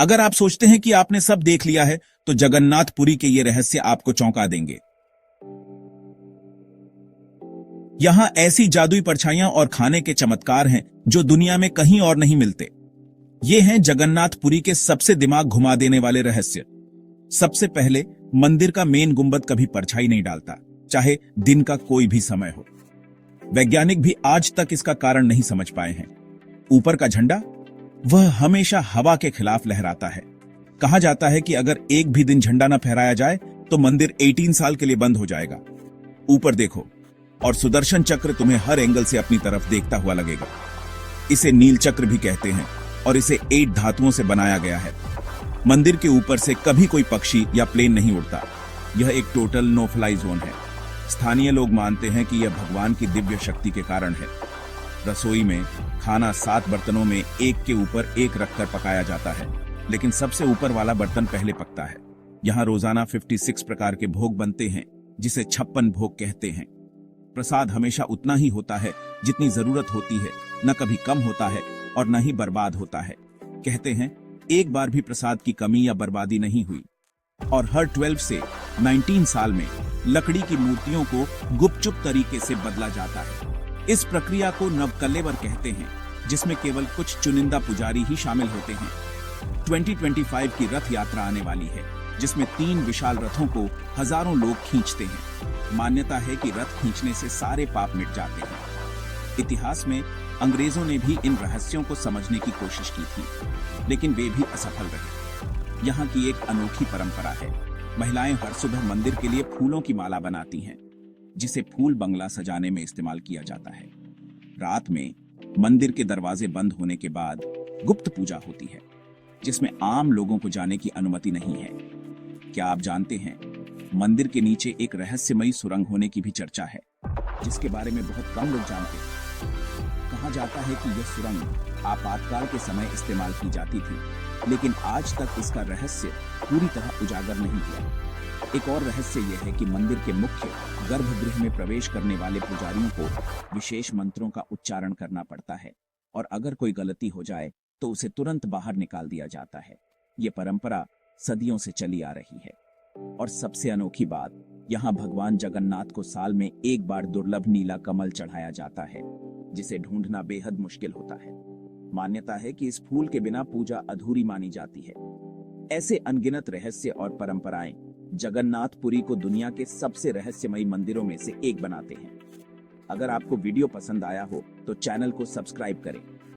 अगर आप सोचते हैं कि आपने सब देख लिया है, तो जगन्नाथपुरी के ये रहस्य आपको चौंका देंगे। यहां ऐसी जादुई परछाइयां और खाने के चमत्कार हैं जो दुनिया में कहीं और नहीं मिलते। ये हैं जगन्नाथपुरी के सबसे दिमाग घुमा देने वाले रहस्य। सबसे पहले, मंदिर का मेन गुंबद कभी परछाई नहीं डालता, चाहे दिन का कोई भी समय हो। वैज्ञानिक भी आज तक इसका कारण नहीं समझ पाए हैं। ऊपर का झंडा, वह हमेशा हवा के खिलाफ लहराता है। कहा जाता है कि अगर एक भी दिन झंडा न फहराया जाए तो मंदिर 18 साल के लिए बंद हो जाएगा। ऊपर देखो, और सुदर्शन चक्र तुम्हें हर एंगल से अपनी तरफ देखता हुआ लगेगा। इसे नील चक्र भी कहते हैं और इसे 8 धातुओं से बनाया गया है। मंदिर के ऊपर से कभी कोई पक्षी या प्लेन नहीं उड़ता। यह एक टोटल नो फ्लाई जोन है। स्थानीय लोग मानते हैं कि यह भगवान की दिव्य शक्ति के कारण है। रसोई में खाना 7 बर्तनों में एक के ऊपर एक रखकर पकाया जाता है, लेकिन सबसे ऊपर वाला बर्तन पहले पकता है। यहाँ रोजाना 56 प्रकार के भोग बनते हैं, जिसे 56 भोग कहते हैं। प्रसाद हमेशा उतना ही होता है जितनी जरूरत होती है, न कभी कम होता है और न ही बर्बाद होता है। कहते हैं एक बार भी प्रसाद की कमी या बर्बादी नहीं हुई। और हर 12 से 19 साल में लकड़ी की मूर्तियों को गुपचुप तरीके से बदला जाता है। इस प्रक्रिया को नवकलेवर कहते हैं, जिसमें केवल कुछ चुनिंदा पुजारी ही शामिल होते हैं। 2025 की रथ यात्रा आने वाली है, जिसमें 3 विशाल रथों को हजारों लोग खींचते हैं। मान्यता है कि रथ खींचने से सारे पाप मिट जाते हैं। इतिहास में अंग्रेजों ने भी इन रहस्यों को समझने की कोशिश की थी, लेकिन वे भी असफल रहे। यहाँ की एक अनोखी परंपरा है। महिलाएं हर सुबह मंदिर के लिए फूलों की माला बनाती हैं, जिसे फूल बंगला सजाने में इस्तेमाल किया जाता है। रात में मंदिर के दरवाजे बंद होने के बाद गुप्त पूजा होती है, जिसमें आम लोगों को जाने की अनुमति नहीं है। क्या आप जानते हैं, मंदिर के नीचे एक रहस्यमयी सुरंग होने की भी चर्चा है, जिसके बारे में बहुत कम लोग जानते हैं। कहा जाता है कि यह सुरंग आपातकाल के समय इस्तेमाल की जाती थी, लेकिन आज तक इसका रहस्य पूरी तरह उजागर नहीं हुआ। एक और रहस्य यह है कि मंदिर के मुख्य गर्भगृह में प्रवेश करने वाले पुजारियों को विशेष मंत्रों का उच्चारण करना पड़ता है, और अगर कोई गलती हो जाए तो उसे तुरंत बाहर निकाल दिया जाता है। ये परंपरा सदियों से चली आ रही है। और सबसे अनोखी बात, यहाँ भगवान जगन्नाथ को साल में एक बार दुर्लभ नीला कमल चढ़ाया जाता है, जिसे ढूंढना बेहद मुश्किल होता है। मान्यता है कि इस फूल के बिना पूजा अधूरी मानी जाती है। ऐसे अनगिनत रहस्य और परंपराएं जगन्नाथपुरी को दुनिया के सबसे रहस्यमयी मंदिरों में से एक बनाते हैं। अगर आपको वीडियो पसंद आया हो तो चैनल को सब्सक्राइब करें